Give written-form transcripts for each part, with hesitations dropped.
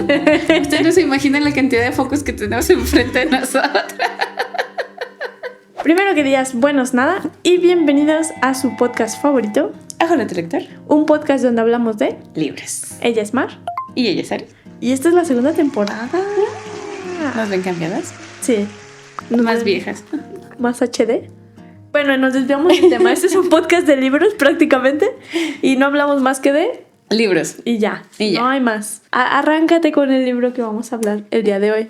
Ustedes no se imaginan la cantidad de focos que tenemos enfrente de nosotros. Primero que digas buenos nada y bienvenidos a su podcast favorito, Hola, director. un podcast donde hablamos de... Libres. Ella es Mar Y ella es Ari. y esta es la segunda temporada. ¿Nos ven cambiadas? Sí. Más viejas. Más HD. Bueno, nos desviamos del tema. Este es un podcast de libros prácticamente y no hablamos más que de... Libros. Y ya. Y ya. No hay más. Arráncate con el libro que vamos a hablar el día de hoy.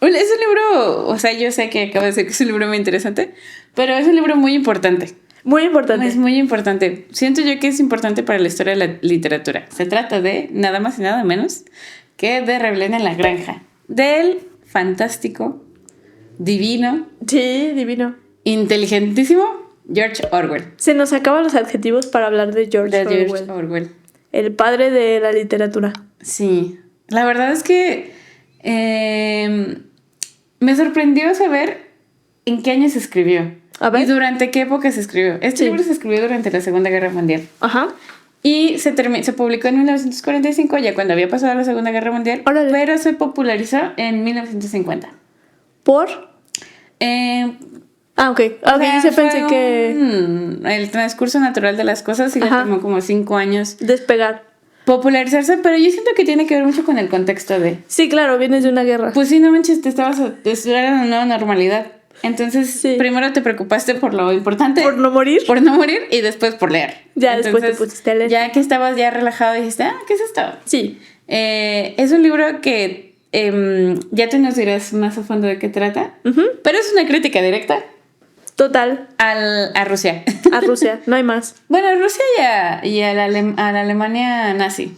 Es un libro, o sea, yo sé que acabo de decir que es un libro muy interesante, pero es un libro muy importante. Muy importante. Es muy importante. Siento yo que es importante para la historia de la literatura. Se trata de nada más y nada menos que de Rebelión en la Granja. Del fantástico, divino, Sí, divino. inteligentísimo George Orwell. Se nos acaban los adjetivos para hablar de George Orwell. El padre de la literatura. Sí. La verdad es que me sorprendió saber en qué año se escribió. A ver. Y durante qué época se escribió. Este Sí. libro se escribió durante la Segunda Guerra Mundial. Ajá. Y se publicó en 1945, ya cuando había pasado la Segunda Guerra Mundial. Órale. Pero se popularizó en 1950. ¿Por? Ok. O sea, Yo fue pensé que... el transcurso natural de las cosas y le Ajá. tomó como 5 años Despegar. popularizarse, pero yo siento que tiene que ver mucho con el contexto de... Sí, claro, vienes de una guerra. Pues sí, no manches, era una nueva normalidad. Entonces, Sí. Primero te preocupaste por lo importante. ¿Por no morir? Por no morir y después por leer. Ya después te Entonces, pusiste a leer. Ya que estabas ya relajado, dijiste, ¿qué es esto? Sí. Es un libro que ya tú nos dirás más a fondo de qué trata, Ujú. pero es una crítica directa Total. a Rusia. A Rusia. No hay más. Bueno, a Rusia y a la Alemania nazi.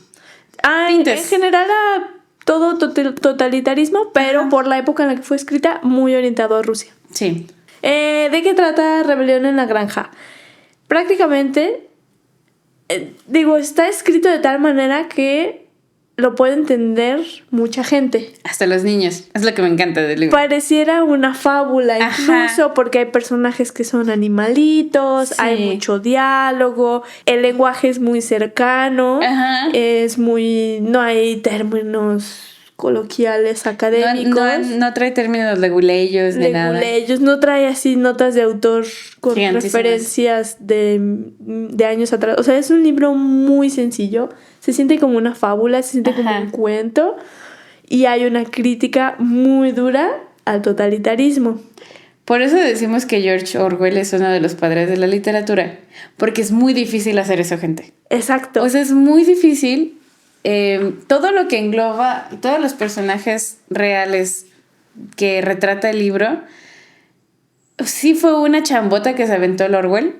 En Tintes. general a todo totalitarismo, pero por la época en la que fue escrita, muy orientado a Rusia. Sí. ¿De qué trata Rebelión en la Granja? Prácticamente, está escrito de tal manera que lo puede entender mucha gente. Hasta los niños. Es lo que me encanta del libro. Pareciera una fábula, Ajá. incluso porque hay personajes que son animalitos, Sí. hay mucho diálogo, el lenguaje es muy cercano, Ajá. no hay términos coloquiales académicos. No trae términos leguleyos de nada. Leguleyos, no trae así notas de autor con Gigantísimas. referencias de años atrás. O sea, es un libro muy sencillo. Se siente como una fábula, se siente como Ajá. un cuento. Y hay una crítica muy dura al totalitarismo. Por eso decimos que George Orwell es uno de los padres de la literatura. Porque es muy difícil hacer eso, gente. Exacto. O sea, es muy difícil. Todo lo que engloba, todos los personajes reales que retrata el libro, sí fue una chambota que se aventó el Orwell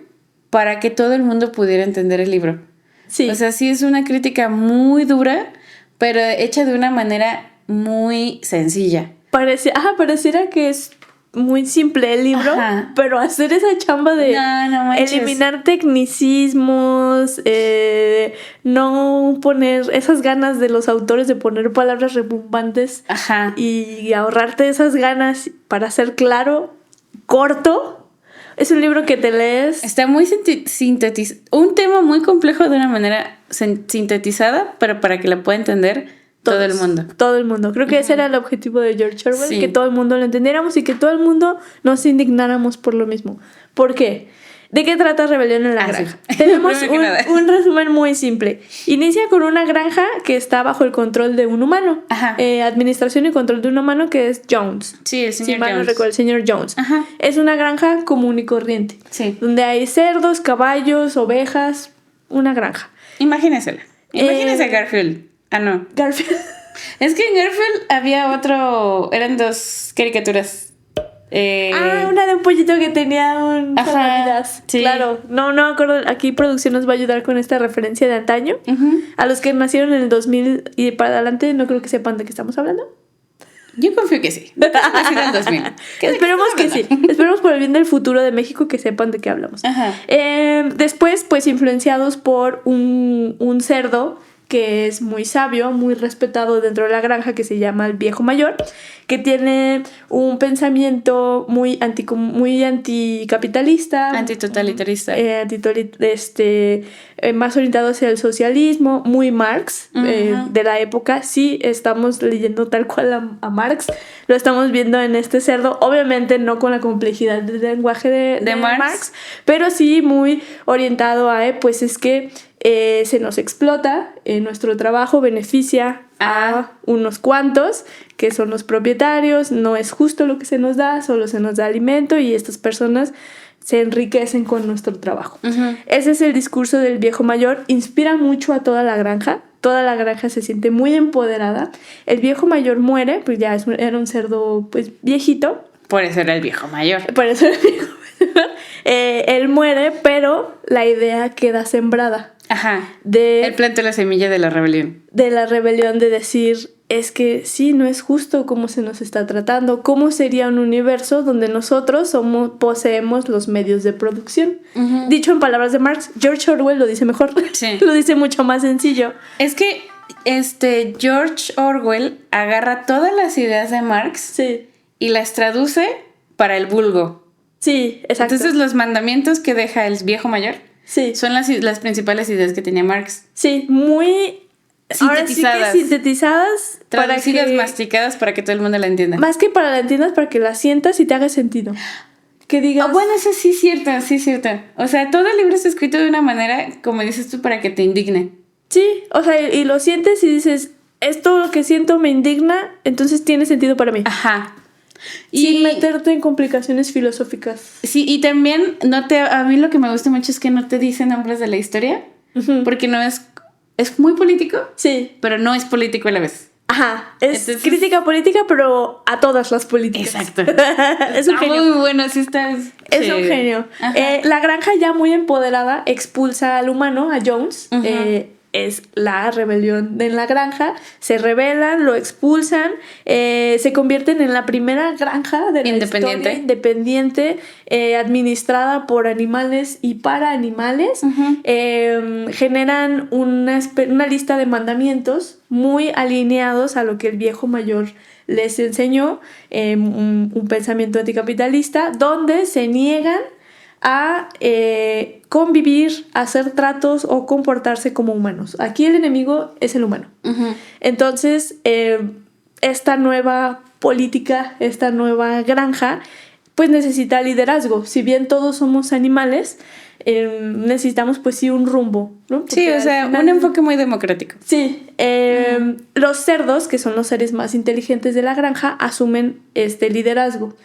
para que todo el mundo pudiera entender el libro. Sí. O sea, sí es una crítica muy dura, pero hecha de una manera muy sencilla. Pareciera que es muy simple el libro, Ajá. pero hacer esa chamba de No manches. eliminar tecnicismos, no poner esas ganas de los autores de poner palabras rebombantes Ajá. y ahorrarte esas ganas para ser claro, corto. Es un libro que te lees. Está muy sintetizado. Un tema muy complejo de una manera sintetizada, pero para que la pueda entender todo el mundo. Todo el mundo. Creo que ese era el objetivo de George Orwell, Sí. que todo el mundo lo entendiéramos y que todo el mundo nos indignáramos por lo mismo. ¿Por qué? ¿De qué trata Rebelión en la Granja? Sí. Tenemos Primero que nada. un resumen muy simple. Inicia con una granja que está bajo el control de un humano. Ajá. Administración y control de un humano que es Jones. Sí, el Si señor mal no Jones. recuerdo, el señor Jones. Ajá. Es una granja común y corriente. Sí. Donde hay cerdos, caballos, ovejas. Una granja. Imagínensela. Imagínense a Garfield. No. Garfield. Es que en Garfield había eran 2 caricaturas. Una de un pollito que tenía un Ajá, salvavidas. sí. Claro, no me acuerdo. Aquí producción nos va a ayudar con esta referencia de antaño. Ujú. A los que nacieron en el 2000 y para adelante, no creo que sepan de qué estamos hablando. Yo confío que sí. Nací en el 2000. Esperemos que sí. Esperemos por el bien del futuro de México que sepan de qué hablamos. Ajá. Después, pues influenciados por un cerdo que es muy sabio, muy respetado dentro de la granja, que se llama el viejo mayor, que tiene un pensamiento muy anticapitalista, Antitotalitarista. Más orientado hacia el socialismo, muy Marx, de la época. Sí, estamos leyendo tal cual a Marx, lo estamos viendo en este cerdo, obviamente no con la complejidad del lenguaje de Marx, pero sí muy orientado a, pues es que se nos explota, nuestro trabajo beneficia a unos cuantos, que son los propietarios, no es justo lo que se nos da, solo se nos da alimento y estas personas se enriquecen con nuestro trabajo. Ese es el discurso del viejo mayor, inspira mucho a toda la granja se siente muy empoderada. El viejo mayor muere, pues ya era un cerdo pues viejito. Por eso era el viejo mayor. Él muere, pero la idea queda sembrada. Él plantó la semilla de la rebelión. De la rebelión, de decir, es que sí, no es justo cómo se nos está tratando. ¿Cómo sería un universo donde nosotros poseemos los medios de producción? Dicho en palabras de Marx, George Orwell lo dice mejor. Sí. Lo dice mucho más sencillo. Es que George Orwell agarra todas las ideas de Marx y las traduce para el vulgo. Sí, exacto. Entonces los mandamientos que deja el viejo mayor son las principales ideas que tenía Marx. Sí, muy sintetizadas. Sintetizadas. Traducidas, masticadas para que todo el mundo la entienda. Más que para la entiendas, para que la sientas y te haga sentido. Que digas... bueno, eso sí es cierto. O sea, todo el libro está escrito de una manera, como dices tú, para que te indigne. Sí, o sea, y lo sientes y dices, esto lo que siento me indigna, entonces tiene sentido para mí. Sin meterte en complicaciones filosóficas. Sí, y también a mí lo que me gusta mucho es que no te dice nombres de la historia, porque no es muy político, pero no es político a la vez. Entonces, crítica política, pero a todas las políticas. Exacto. Es un genio. Muy bueno, sí estás. Es un genio. La granja, ya muy empoderada, expulsa al humano, a Jones. Es la rebelión en la granja, se rebelan, lo expulsan, se convierten en la primera granja de la historia independiente, administrada por animales y para animales. Generan una lista de mandamientos muy alineados a lo que el viejo mayor les enseñó, un pensamiento anticapitalista, donde se niegan a convivir, hacer tratos o comportarse como humanos. Aquí el enemigo es el humano. Entonces, esta nueva política, esta nueva granja, pues necesita liderazgo. Si bien todos somos animales, necesitamos pues sí un rumbo, ¿no? Porque sí, o sea, un enfoque muy democrático. Sí, los cerdos, que son los seres más inteligentes de la granja, asumen este liderazgo.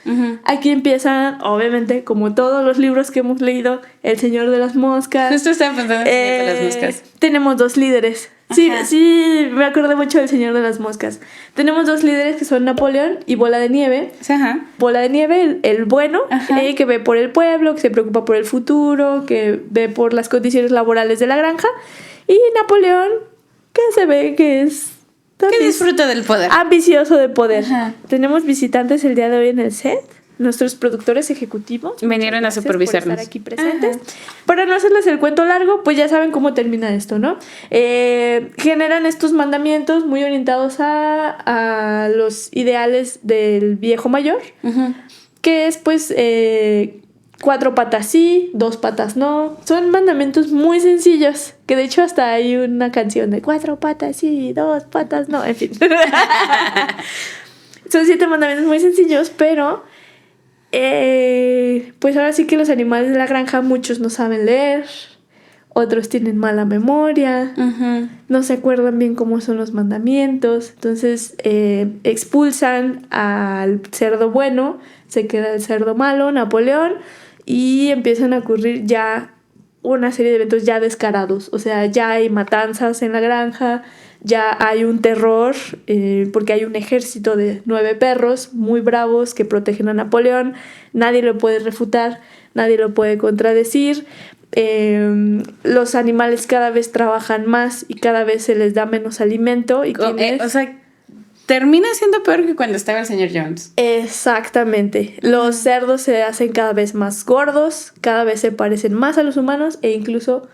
Aquí empiezan, obviamente, como todos los libros que hemos leído, El Señor de las Moscas. Justo estaba pensando en El Señor de las Moscas. Tenemos dos líderes. Sí, me acordé mucho del Señor de las Moscas. Tenemos dos líderes que son Napoleón y Bola de Nieve. Bola de Nieve, el bueno, que ve por el pueblo, que se preocupa por el futuro, que ve por las condiciones laborales de la granja. Y Napoleón, que se ve que es... que disfruta del poder. Ambicioso de poder. Tenemos visitantes el día de hoy en el set. Nuestros productores ejecutivos vinieron a supervisarnos. Por estar aquí presentes. Para no hacerles el cuento largo, pues ya saben cómo termina esto, ¿no? Generan estos mandamientos muy orientados a los ideales del viejo mayor, que es pues 4 patas sí, 2 patas no. Son mandamientos muy sencillos, que de hecho hasta hay una canción de 4 patas sí, 2 patas no, en fin. Son 7 mandamientos muy sencillos, pero pues ahora sí que los animales de la granja, muchos no saben leer, otros tienen mala memoria, no se acuerdan bien cómo son los mandamientos. Entonces expulsan al cerdo bueno, se queda el cerdo malo, Napoleón, y empiezan a ocurrir ya una serie de eventos ya descarados. O sea, ya hay matanzas en la granja, ya hay un terror, porque hay un ejército de 9 perros muy bravos que protegen a Napoleón. Nadie lo puede refutar, nadie lo puede contradecir. Los animales cada vez trabajan más y cada vez se les da menos alimento. Y o sea, termina siendo peor que cuando estaba el señor Jones. Exactamente. Los cerdos se hacen cada vez más gordos, cada vez se parecen más a los humanos e incluso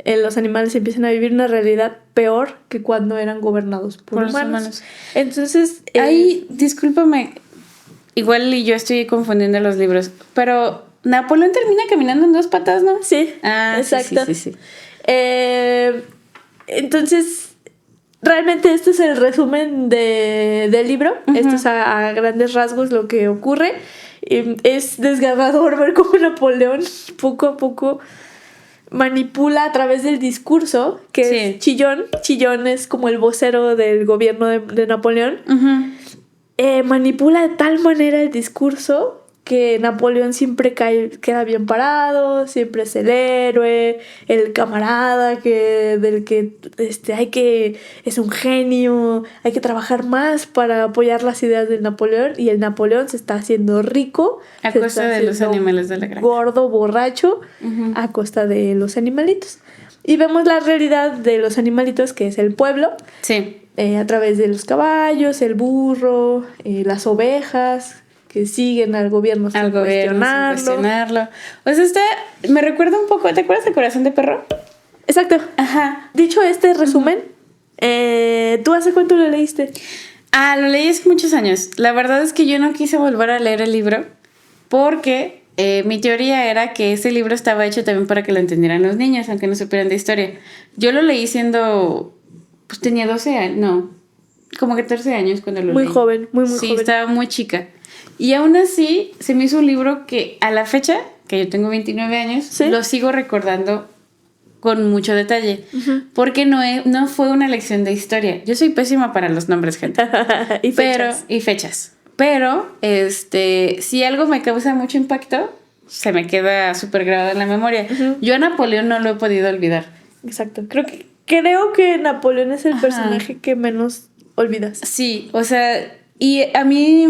los animales empiezan a vivir una realidad peor que cuando eran gobernados por Los humanos. humanos. Entonces... Ahí, discúlpame, igual y yo estoy confundiendo los libros, pero Napoleón termina caminando en 2 patas, ¿no? Sí, exacto. Sí. Entonces, realmente este es el resumen del libro. Uh-huh. Esto es a grandes rasgos lo que ocurre. Es desgarrador ver cómo Napoleón poco a poco manipula a través del discurso, que sí. Es Chillón. Chillón es como el vocero del gobierno de Napoleón. Uh-huh. Manipula de tal manera el discurso que Napoleón siempre queda bien parado, siempre es el héroe, el camarada del que es un genio, hay que trabajar más para apoyar las ideas del Napoleón, y el Napoleón se está haciendo rico a costa de los animales de la granja, gordo, borracho, uh-huh. A costa de los animalitos. Y vemos la realidad de los animalitos, que es el pueblo. Sí. A través de los caballos, el burro, las ovejas, que siguen al gobierno sin cuestionarlo. O sea, me recuerda un poco, ¿te acuerdas de Corazón de Perro? Exacto. Ajá. Dicho este resumen, ¿tú hace cuánto lo leíste? Lo leí hace muchos años. La verdad es que yo no quise volver a leer el libro porque mi teoría era que ese libro estaba hecho también para que lo entendieran los niños, aunque no supieran de historia. Yo lo leí siendo, pues tenía 12 años, no, como 14 años cuando lo leí. Muy joven. Sí, estaba muy chica. Y aún así, se me hizo un libro que a la fecha, que yo tengo 29 años, ¿sí? Lo sigo recordando con mucho detalle. Uh-huh. Porque no fue una lección de historia. Yo soy pésima para los nombres, gente. y fechas. Pero, si algo me causa mucho impacto, se me queda súper grabado en la memoria. Uh-huh. Yo a Napoleón no lo he podido olvidar. Exacto. Creo que Napoleón es el personaje que menos olvidas. Sí, o sea... Y a mí,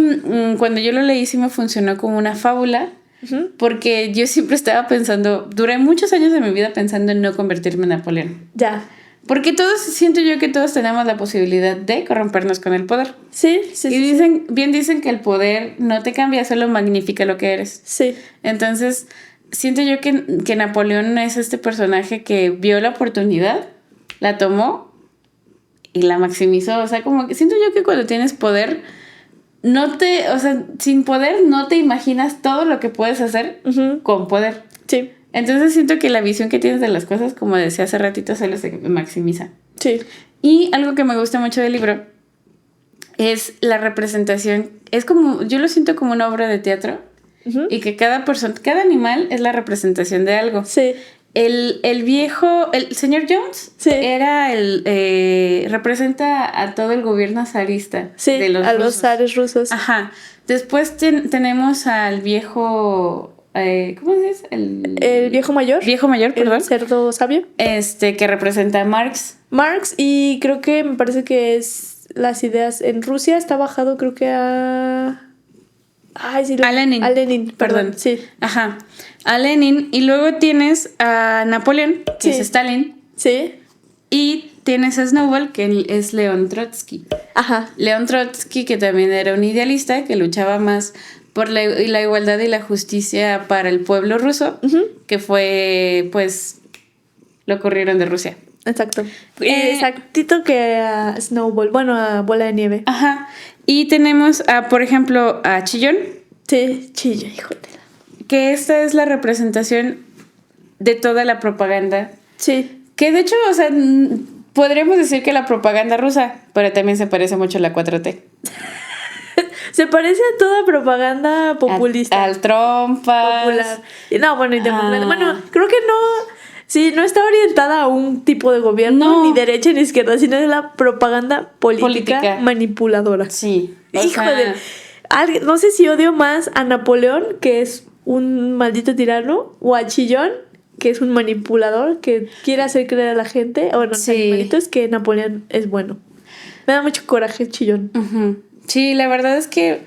cuando yo lo leí, sí me funcionó como una fábula, uh-huh. Porque yo siempre estaba pensando, duré muchos años de mi vida pensando en no convertirme en Napoleón. Ya. Porque siento yo que todos tenemos la posibilidad de corrompernos con el poder. Sí. Y dicen que el poder no te cambia, solo magnifica lo que eres. Sí. Entonces, siento yo que Napoleón es este personaje que vio la oportunidad, la tomó y la maximizó. O sea, como que siento yo que cuando tienes poder, sin poder no te imaginas todo lo que puedes hacer, uh-huh. Con poder. Sí. Entonces siento que la visión que tienes de las cosas, como decía hace ratito, solo se maximiza. Sí. Y algo que me gusta mucho del libro es la representación. Es como, yo lo siento como una obra de teatro, uh-huh. Y que cada animal es la representación de algo. Sí. El señor Jones, sí. Representa a todo el gobierno zarista, sí, de los rusos. Los zares rusos. Ajá. Después tenemos al viejo, ¿cómo se dice? El viejo mayor. Viejo mayor, perdón. El cerdo sabio. Que representa a Marx. Y creo que me parece que es las ideas en Rusia está bajado, creo que a... a Lenin. A Lenin, perdón. Sí. Ajá. A Lenin. Y luego tienes a Napoleón, que es Stalin. Sí. Y tienes a Snowball, que es León Trotsky. Ajá. León Trotsky, que también era un idealista, que luchaba más por la igualdad y la justicia para el pueblo ruso, uh-huh. Que fue, pues, lo corrieron de Rusia. Exacto. Exactito que a Snowball, bueno, a Bola de Nieve. Ajá. Y tenemos, por ejemplo, a Chillón. Sí, Chillón, hijo de la... Que esta es la representación de toda la propaganda. Sí. Que de hecho, o sea, podríamos decir que la propaganda rusa, pero también se parece mucho a la 4T. Se parece a toda propaganda populista. Al trompas. Popular. No, bueno, y democrática. Bueno, creo que no... Sí, no está orientada a un tipo de gobierno, ni derecha ni izquierda, sino es la propaganda política. Manipuladora. Sí. Híjole. No sé si odio más a Napoleón, que es un maldito tirano, o a Chillón, que es un manipulador que quiere hacer creer a la gente, o los animalitos, que Napoleón es bueno. Me da mucho coraje Chillón. Uh-huh. Sí, la verdad es que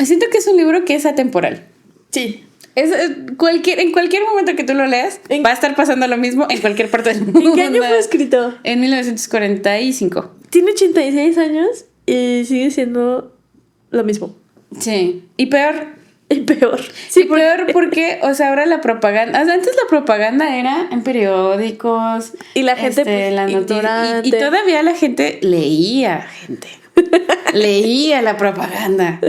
siento que es un libro que es atemporal. Sí. En cualquier momento que tú lo leas, va a estar pasando lo mismo en cualquier parte del mundo. ¿En qué año fue escrito? En 1945. Tiene 86 años y sigue siendo lo mismo. Sí. Y peor. Y peor. Sí, y peor porque, o sea, ahora la propaganda... Antes la propaganda era en periódicos. Y la gente, la ignorante. Y todavía la gente leía, leía la propaganda.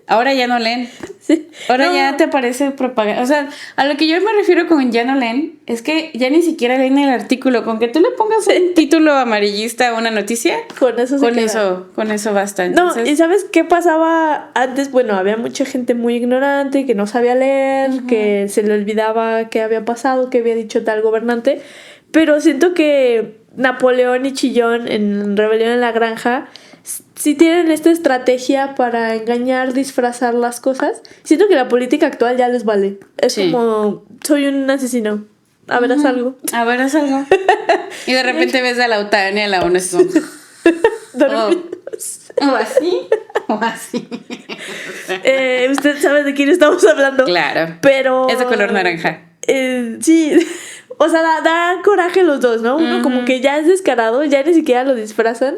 Ahora ya no leen. Sí. Ahora ya te aparece propaganda. O sea, a lo que yo me refiero con ya no leen es que ya ni siquiera leen el artículo. Con que tú le pongas un título amarillista a una noticia, con eso basta. Entonces... No, ¿y sabes qué pasaba antes? Bueno, había mucha gente muy ignorante que no sabía leer, que se le olvidaba qué había pasado, qué había dicho tal gobernante. Pero siento que Napoleón y Chillón en Rebelión en la Granja sí tienen esta estrategia para engañar, disfrazar las cosas. Siento que la política actual ya les vale. Es como, soy un asesino. A ver, haz algo. A ver, haz algo. Y de repente ves a la OTAN y a la ONU. O así. Usted sabe de quién estamos hablando. Claro. Pero... es de color naranja. Sí. O sea, da coraje los dos, ¿no? Uno como que ya es descarado, ya ni siquiera lo disfrazan.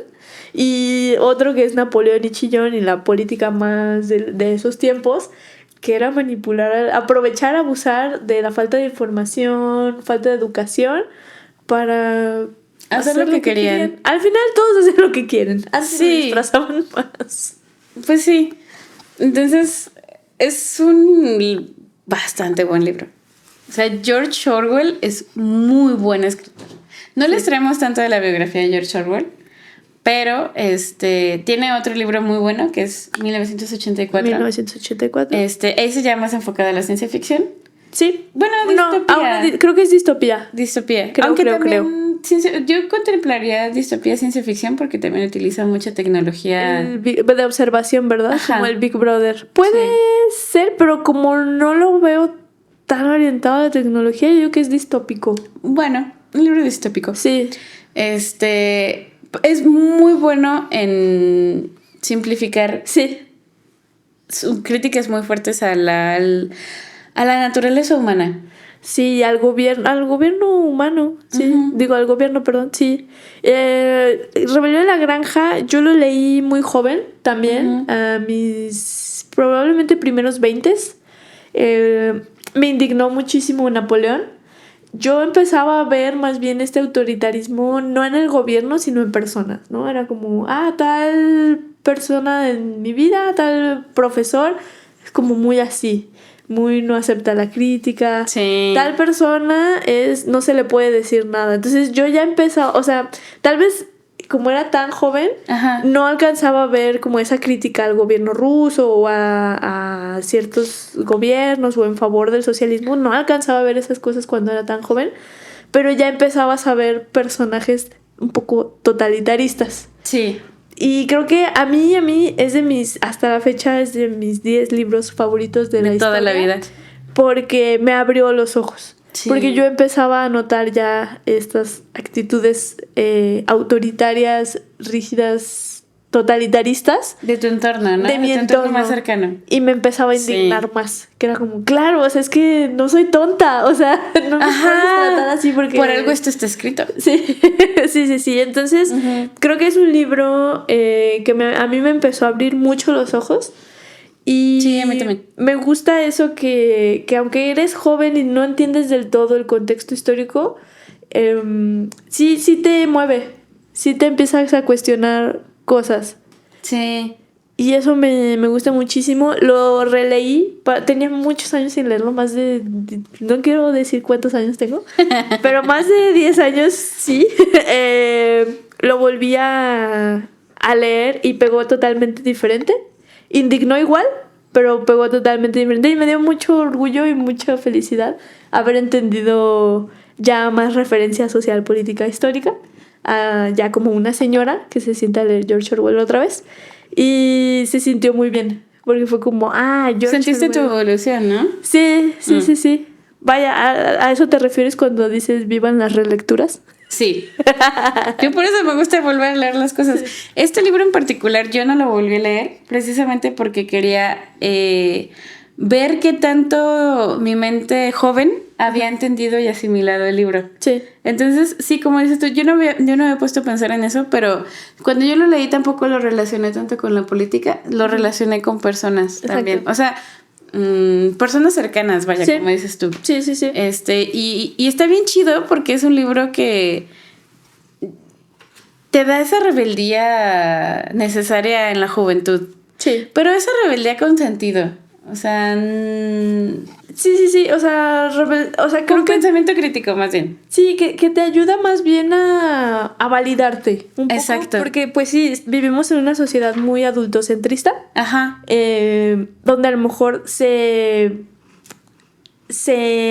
Y otro que es Napoleón y Chillón y la política más de esos tiempos, que era manipular, aprovechar, abusar de la falta de información, falta de educación para hacer lo que querían. Al final todos hacen lo que quieren. Antes se disfrazaban más. Pues sí. Entonces, es un bastante buen libro. O sea, George Orwell es muy buen escritor. No les traemos tanto de la biografía de George Orwell, pero tiene otro libro muy bueno que es 1984. 1984. Ese ya más enfocado a la ciencia ficción. Sí. Bueno, distopía. No, creo que es distopía. Distopía. Creo. Yo contemplaría distopía ciencia ficción porque también utiliza mucha tecnología de observación, ¿verdad? Ajá. Como el Big Brother. Puede ser, pero como no lo veo tan orientado a la tecnología, yo creo que es distópico. Bueno, un libro distópico. Sí. Es muy bueno en simplificar. Sí. Críticas muy fuertes a la naturaleza humana. Sí, al gobierno humano. Sí. Digo, al gobierno, perdón. Sí. Rebelión en la Granja, yo lo leí muy joven también. A mis probablemente primeros 20s. Me indignó muchísimo Napoleón. Yo empezaba a ver más bien este autoritarismo no en el gobierno, sino en personas, ¿no? Era como, tal persona en mi vida, tal profesor, es como muy así, muy no acepta la crítica. Sí. Tal persona no se le puede decir nada. Entonces yo ya empezaba, o sea, tal vez como era tan joven, no alcanzaba a ver como esa crítica al gobierno ruso o a ciertos gobiernos o en favor del socialismo. No alcanzaba a ver esas cosas cuando era tan joven, pero ya empezabas a ver personajes un poco totalitaristas. Sí. Y creo que a mí es hasta la fecha es de mis 10 libros favoritos de la historia. De toda la vida. Porque me abrió los ojos. Sí. Porque yo empezaba a notar ya estas actitudes autoritarias, rígidas, totalitaristas. De tu entorno, ¿no? De mi entorno más cercano. Y me empezaba a indignar más. Que era como, claro, o sea, es que no soy tonta. O sea, no me puedes tratar así porque... Por algo esto está escrito. Sí, sí. Entonces, creo que es un libro que a mí me empezó a abrir mucho los ojos. Y sí, a mí también. Me gusta eso que aunque eres joven y no entiendes del todo el contexto histórico, sí te mueve, sí te empiezas a cuestionar cosas. Sí. Y eso me gusta muchísimo. Lo releí, tenía muchos años sin leerlo, más de... No quiero decir cuántos años tengo, pero más de 10 años, sí. Lo volví a leer y pegó totalmente diferente. Indignó igual, pero pegó totalmente diferente. Y me dio mucho orgullo y mucha felicidad haber entendido ya más referencia social, política, histórica. Ya como una señora que se sienta a leer George Orwell otra vez. Y se sintió muy bien. Porque fue como, George Sentiste Orwell. Tu evolución, ¿no? Sí. Vaya, ¿a eso te refieres cuando dices vivan las relecturas? Sí. Yo por eso me gusta volver a leer las cosas. Este libro en particular yo no lo volví a leer precisamente porque quería ver qué tanto mi mente joven había entendido y asimilado el libro. Sí. Entonces, sí, como dices tú, yo no había puesto a pensar en eso, pero cuando yo lo leí tampoco lo relacioné tanto con la política, lo relacioné con personas. Exacto. También. O sea, personas cercanas, vaya, Sí. como dices tú. Sí, sí, sí. Y está bien chido porque es un libro que te da esa rebeldía necesaria en la juventud. Sí. Pero esa rebeldía con sentido. O sea, Sí, sí, sí. O sea, creo con que pensamiento crítico, más bien. sí, que te ayuda más bien a validarte un poco. Exacto. Porque, pues sí, vivimos en una sociedad muy adultocentrista, Ajá. donde a lo mejor se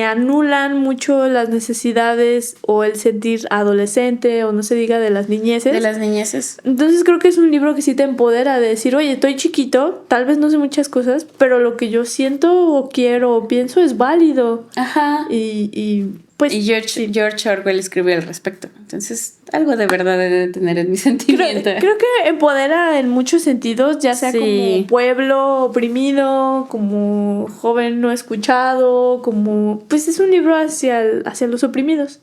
anulan mucho las necesidades o el sentir adolescente, o no se diga de las niñeces. De las niñeces. Entonces creo que es un libro que sí te empodera de decir, oye, estoy chiquito, tal vez no sé muchas cosas, pero lo que yo siento o quiero o pienso es válido. Ajá. Y pues... Y George Orwell escribió al respecto. Entonces, algo de verdad debe de tener en mi sentimiento. Creo que empodera en muchos sentidos, ya sea Sí. como pueblo oprimido, como joven no escuchado, como... Pues es un libro hacia los oprimidos.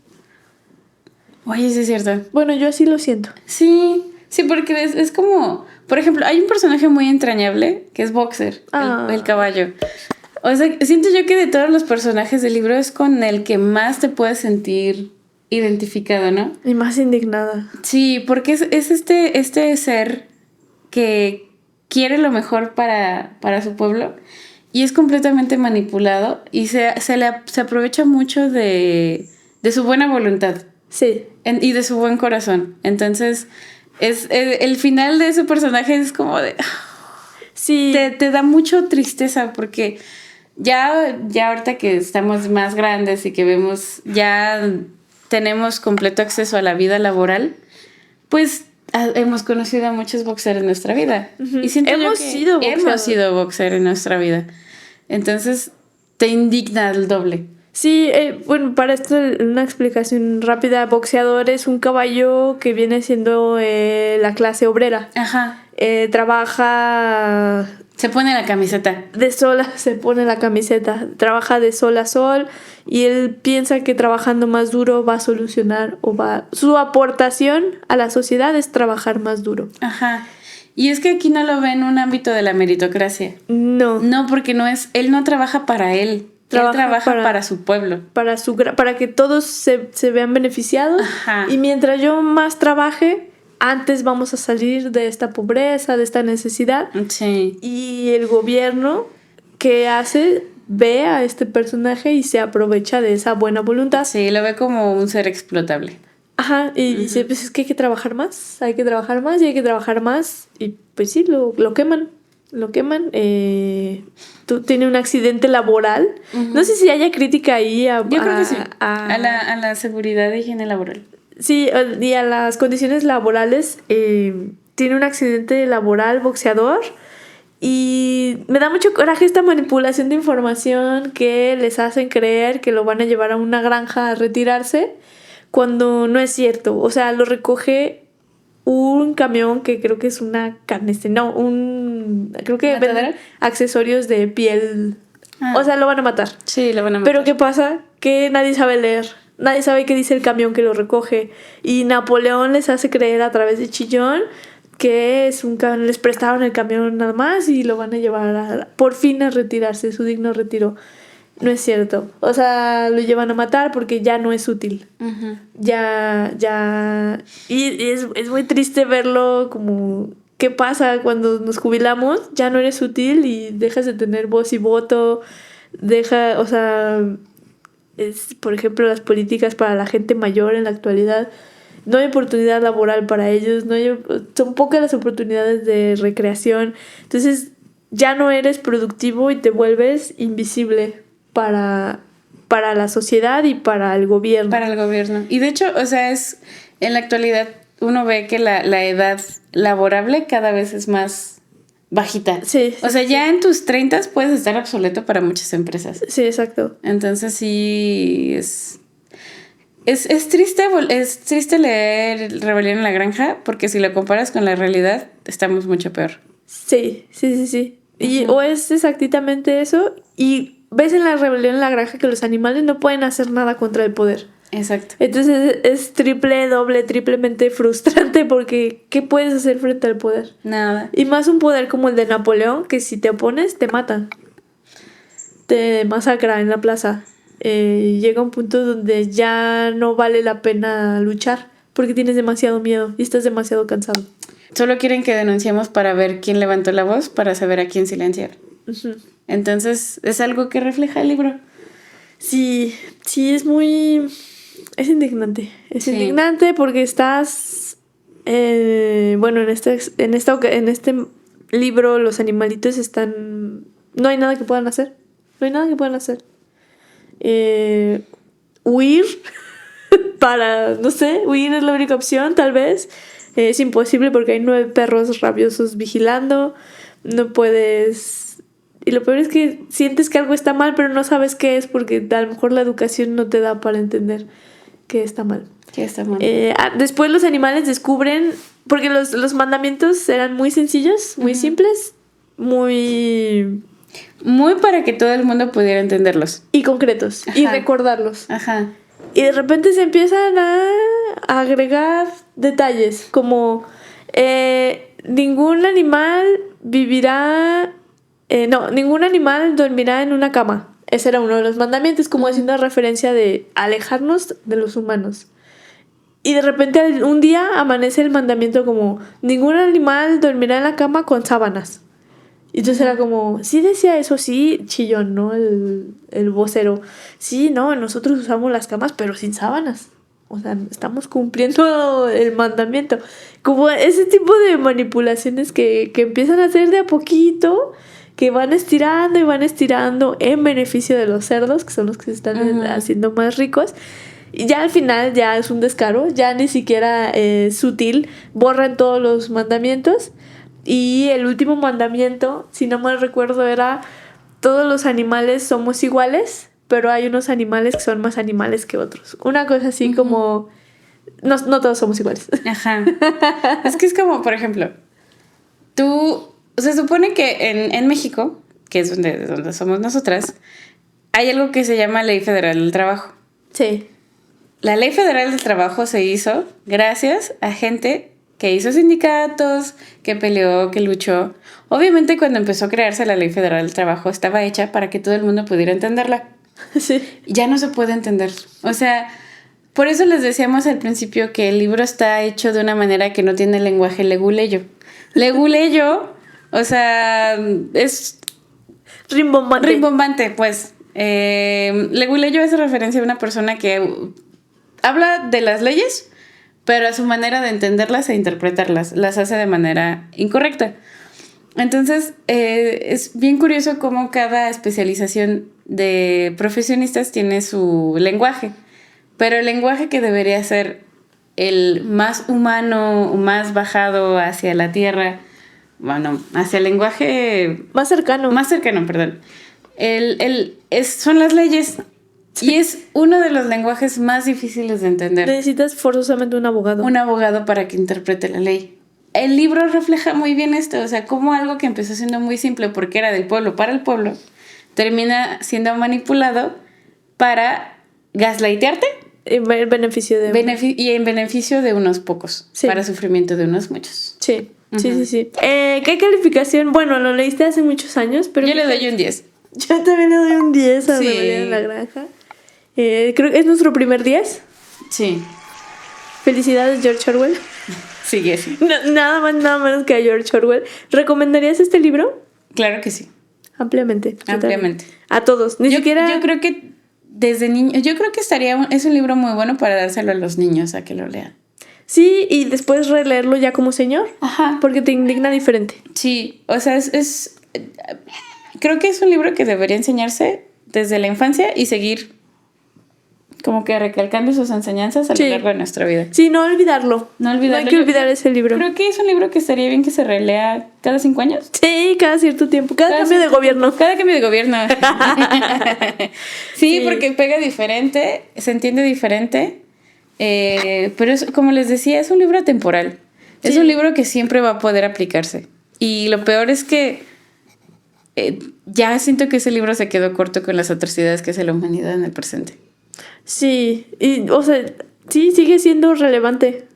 Oye, sí es cierto. Bueno, yo así lo siento. Sí, sí, porque es como... Por ejemplo, hay un personaje muy entrañable que es Boxer, el caballo. O sea, siento yo que de todos los personajes del libro es con el que más te puedes sentir identificado, ¿no? Y más indignada. Sí, porque es este ser que quiere lo mejor para su pueblo y es completamente manipulado y se aprovecha mucho de su buena voluntad. Sí. Y de su buen corazón. Entonces, el final de ese personaje es como de... Sí. Te da mucho tristeza porque ya ahorita que estamos más grandes y que vemos, ya tenemos completo acceso a la vida laboral, pues hemos conocido a muchos boxeros en nuestra vida. Uh-huh. Y siento hemos sido boxer en nuestra vida. Entonces, te indigna el doble. Sí, bueno, para esto una explicación rápida. Boxeador es un caballo que viene siendo la clase obrera. Ajá. Trabaja... Se pone la camiseta. Se pone la camiseta. Trabaja de sol a sol y él piensa que trabajando más duro va a solucionar su aportación a la sociedad es trabajar más duro. Ajá. Y es que aquí no lo ve en un ámbito de la meritocracia. No. No, porque él no trabaja para él. Él trabaja para su pueblo. Para que todos se vean beneficiados. Ajá. Y mientras yo más trabaje, antes vamos a salir de esta pobreza, de esta necesidad. Sí. Y el gobierno, ¿qué hace? Ve a este personaje y se aprovecha de esa buena voluntad. Sí, lo ve como un ser explotable. Ajá, y dice, pues es que hay que trabajar más, hay que trabajar más y hay que trabajar más. Y pues sí, lo queman. Lo queman. Tiene un accidente laboral. Uh-huh. No sé si haya crítica ahí yo creo que sí. A la seguridad de higiene laboral. Sí, y a las condiciones laborales. Tiene un accidente laboral, boxeador. Y me da mucho coraje esta manipulación de información que les hacen creer que lo van a llevar a una granja a retirarse cuando no es cierto. O sea, lo recoge un camión que creo que es una carnicería. Creo que venden accesorios de piel. O sea, lo van a matar. Sí, lo van a matar. Pero ¿qué pasa? Que nadie sabe leer. Nadie sabe qué dice el camión que lo recoge. Y Napoleón les hace creer a través de Chillón que es les prestaron el camión nada más y lo van a llevar por fin a retirarse, su digno retiro. No es cierto. O sea, lo llevan a matar porque ya no es útil. Uh-huh. Ya. Y es muy triste verlo como... ¿Qué pasa cuando nos jubilamos? Ya no eres útil y dejas de tener voz y voto. O sea... por ejemplo, las políticas para la gente mayor en la actualidad. No hay oportunidad laboral para ellos. Son pocas las oportunidades de recreación. Entonces, ya no eres productivo y te vuelves invisible para la sociedad y para el gobierno. Para el gobierno. Y de hecho, o sea, en la actualidad uno ve que la edad laborable cada vez es más bajita. Sí. O sea, ya en tus 30 puedes estar obsoleto para muchas empresas. Sí, exacto. Entonces sí es triste leer Rebelión en la Granja, porque si lo comparas con la realidad, estamos mucho peor. Sí. Y o es exactamente eso, y ves en la Rebelión en la Granja que los animales no pueden hacer nada contra el poder. Exacto. Entonces es triplemente frustrante porque ¿qué puedes hacer frente al poder? Nada. Y más un poder como el de Napoleón, que si te opones, te matan. te masacra en la plaza. Llega un punto donde ya no vale la pena luchar porque tienes demasiado miedo y estás demasiado cansado. Solo quieren que denunciemos para ver quién levantó la voz, para saber a quién silenciar. Uh-huh. Entonces, es algo que refleja el libro. Sí, es muy... Es indignante. Es indignante porque estás... bueno, en este libro los animalitos están... No hay nada que puedan hacer. Huir no sé, huir es la única opción, tal vez. Es imposible porque hay 9 perros rabiosos vigilando. No puedes... Y lo peor es que sientes que algo está mal, pero no sabes qué es porque a lo mejor la educación no te da para entender que está mal. Después los animales descubren... Porque los mandamientos eran muy sencillos, muy simples, muy para que todo el mundo pudiera entenderlos. Y concretos. Ajá. Y recordarlos. Ajá. Y de repente se empiezan a agregar detalles como ningún animal dormirá en una cama. Ese era uno de los mandamientos, como haciendo referencia de alejarnos de los humanos. Y de repente un día amanece el mandamiento como ningún animal dormirá en la cama con sábanas. Y entonces era como, sí decía eso, sí, chillón, ¿no? El vocero. Sí, no, nosotros usamos las camas, pero sin sábanas. O sea, estamos cumpliendo el mandamiento. Como ese tipo de manipulaciones que empiezan a hacer de a poquito, que van estirando en beneficio de los cerdos, que son los que se están haciendo más ricos. Y ya al final ya es un descaro, ya ni siquiera sutil, borran todos los mandamientos. Y el último mandamiento, si no mal recuerdo, era todos los animales somos iguales, pero hay unos animales que son más animales que otros. Una cosa así como... No todos somos iguales. Ajá. Es que es como, por ejemplo, se supone que en México, que es donde somos nosotras, hay algo que se llama Ley Federal del Trabajo. Sí. La Ley Federal del Trabajo se hizo gracias a gente que hizo sindicatos, que peleó, que luchó. Obviamente cuando empezó a crearse la Ley Federal del Trabajo estaba hecha para que todo el mundo pudiera entenderla. Sí. Ya no se puede entender. O sea, por eso les decíamos al principio que el libro está hecho de una manera que no tiene lenguaje leguleyo. Leguleyo, o sea, es... Rimbombante, pues. Leguleyo hace referencia a una persona que habla de las leyes, pero a su manera de entenderlas e interpretarlas las hace de manera incorrecta. Entonces, es bien curioso cómo cada especialización de profesionistas tiene su lenguaje, pero el lenguaje que debería ser el más humano, más bajado hacia la tierra, bueno, hacia el lenguaje... Más cercano, perdón. Son las leyes. Sí. Y es uno de los lenguajes más difíciles de entender. Necesitas forzosamente un abogado. Un abogado para que interprete la ley. El libro refleja muy bien esto, o sea, cómo algo que empezó siendo muy simple porque era del pueblo para el pueblo, termina siendo manipulado para gaslightearte. En beneficio de... y en beneficio de unos pocos, sí. Para sufrimiento de unos muchos. Sí, sí. ¿Qué calificación? Bueno, lo leíste hace muchos años, pero... Yo le doy un 10. Yo también le doy un 10 a Rebelión en la Granja. Creo que es nuestro primer 10. Sí. Felicidades, George Orwell. Sí, sí. Nada menos que a George Orwell. ¿Recomendarías este libro? Claro que sí. Ampliamente. Ampliamente. A todos. Yo creo que desde niño... Yo creo que es un libro muy bueno para dárselo a los niños a que lo lean. Sí, y después releerlo ya como señor. Ajá. Porque te indigna diferente. Sí, o sea, creo que es un libro que debería enseñarse desde la infancia y seguir como que recalcando sus enseñanzas a lo largo de nuestra vida. Sí, no olvidarlo. No hay que olvidar ese libro. Creo que es un libro que estaría bien que se relea cada 5 años. Sí, cada cierto tiempo. Cada cambio de gobierno. Cada cambio de gobierno. Sí, porque pega diferente, se entiende diferente. Pero es, como les decía, es un libro atemporal. Sí. Es un libro que siempre va a poder aplicarse. Y lo peor es que ya siento que ese libro se quedó corto con las atrocidades que hace la humanidad en el presente. Sí, y, o sea, sí, sigue siendo relevante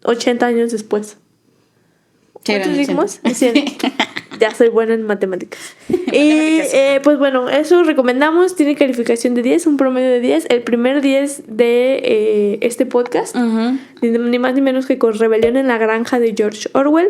80 años después. ¿Cuántos dijimos? 100. Ya soy buena en matemáticas. Y pues bueno, eso recomendamos. Tiene calificación de 10, un promedio de 10. El primer 10 de este podcast. Ni más ni menos que con Rebelión en la Granja de George Orwell.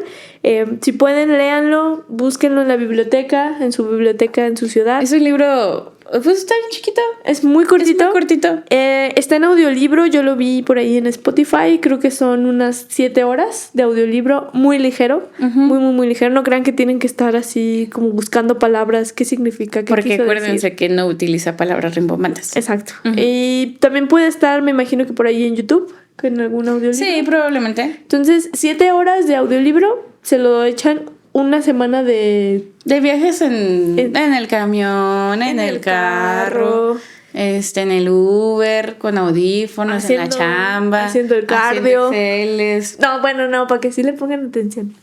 Si pueden, léanlo. Búsquenlo en la biblioteca, en su ciudad. Es un libro... Pues está bien chiquito. Es muy cortito. Es muy cortito. Está en audiolibro. Yo lo vi por ahí en Spotify. Creo que son unas 7 horas de audiolibro. Muy ligero. Muy, muy, muy ligero. No crean que tienen que estar así como buscando palabras. ¿Qué significa? ¿Qué Porque quiso acuérdense decir? que no utiliza palabras rimbombantes. Exacto. Y también puede estar, me imagino que por ahí en YouTube, en algún audiolibro. Sí, probablemente. Entonces, 7 horas de audiolibro se lo echan una semana de viajes en el camión, en el carro, en el Uber, con audífonos, en la chamba, haciendo el cardio. haciendo Exceles. No, bueno, no, para que sí le pongan atención.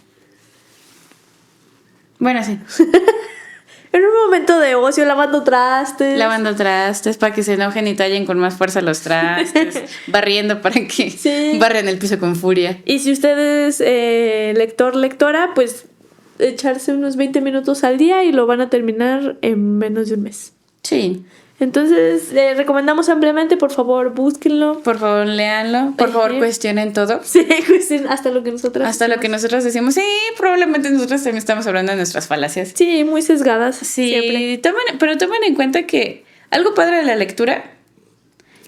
Bueno, sí. En un momento de ocio, lavando trastes, para que se enojen y tallen con más fuerza los trastes, barriendo para que barren el piso con furia. Y si usted es lectora, pues echarse unos 20 minutos al día y lo van a terminar en menos de un mes. Sí. Entonces, le recomendamos ampliamente, por favor, búsquenlo. Por favor, léanlo. Por favor, cuestionen todo. Sí, cuestionen hasta lo que nosotros lo que nosotros decimos. Sí, probablemente nosotros también estamos hablando de nuestras falacias. Sí, muy sesgadas. Sí, siempre. pero tomen en cuenta que algo padre de la lectura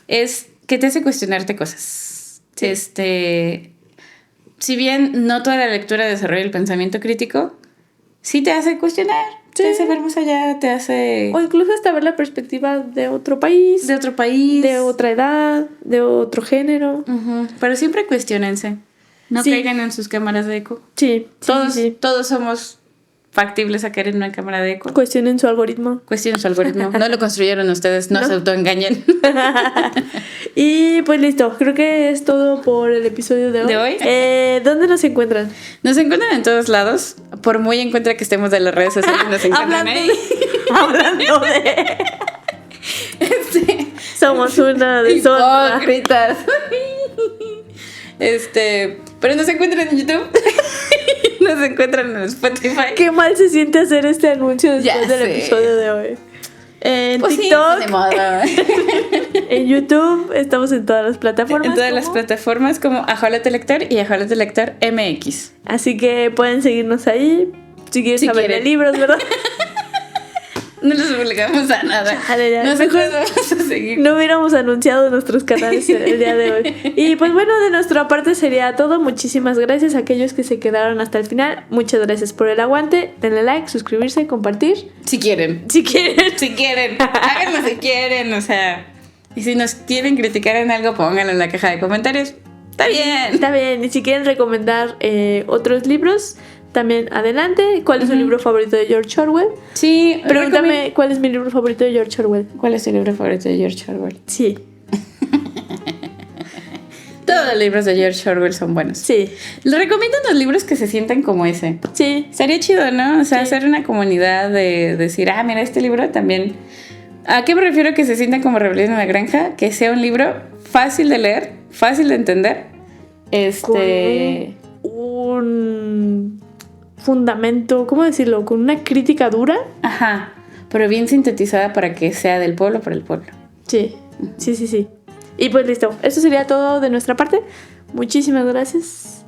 es que te hace cuestionarte cosas. Sí. Si bien no toda la lectura desarrolla el pensamiento crítico, sí te hace cuestionar. Sí. Te hace ver más allá, te hace... O incluso hasta ver la perspectiva de otro país. De otro país. De otra edad, de otro género. Pero siempre cuestiónense. No caigan en sus cámaras de eco. Sí. Todos somos factibles a caer en una cámara de eco. Cuestionen su algoritmo. No lo construyeron ustedes, no se autoengañen. Y pues listo, creo que es todo por el episodio de hoy. ¿Dónde nos encuentran? Nos encuentran en todos lados. Por muy en contra que estemos de las redes sociales, nos encuentran ahí. Hablando de... Somos una deshonra. Hipócritas. Pero nos encuentran en YouTube. Nos encuentran en Spotify. Qué mal se siente hacer este anuncio después del episodio de hoy. En TikTok, sí, de moda. En YouTube, estamos en todas las plataformas. En todas las plataformas como Ajolote Lector y Ajolote Lector MX. Así que pueden seguirnos ahí si quieren saber de libros, ¿verdad? No les obligamos a nada. Nosotros vamos a seguir. No hubiéramos anunciado nuestros canales el día de hoy. Y pues bueno, de nuestra parte sería todo. Muchísimas gracias a aquellos que se quedaron hasta el final. Muchas gracias por el aguante. Denle like, suscribirse, compartir. Si quieren. Háganlo si quieren, o sea. Y si nos quieren criticar en algo, pónganlo en la caja de comentarios. Está bien. Y si quieren recomendar otros libros, también adelante. ¿Cuál es su libro favorito de George Orwell? Sí. Pregúntame cuál es mi libro favorito de George Orwell. ¿Cuál es tu libro favorito de George Orwell? Sí. Todos los libros de George Orwell son buenos. Sí. Les recomiendo unos libros que se sientan como ese. Sí. Sería chido, ¿no? O sea, hacer una comunidad de decir, mira, este libro también... ¿A qué me refiero que se sientan como Rebelión en la Granja? Que sea un libro fácil de leer, fácil de entender. Con un fundamento, ¿cómo decirlo? Con una crítica dura. Ajá, pero bien sintetizada para que sea del pueblo para el pueblo. Sí. Y pues listo, eso sería todo de nuestra parte. Muchísimas gracias.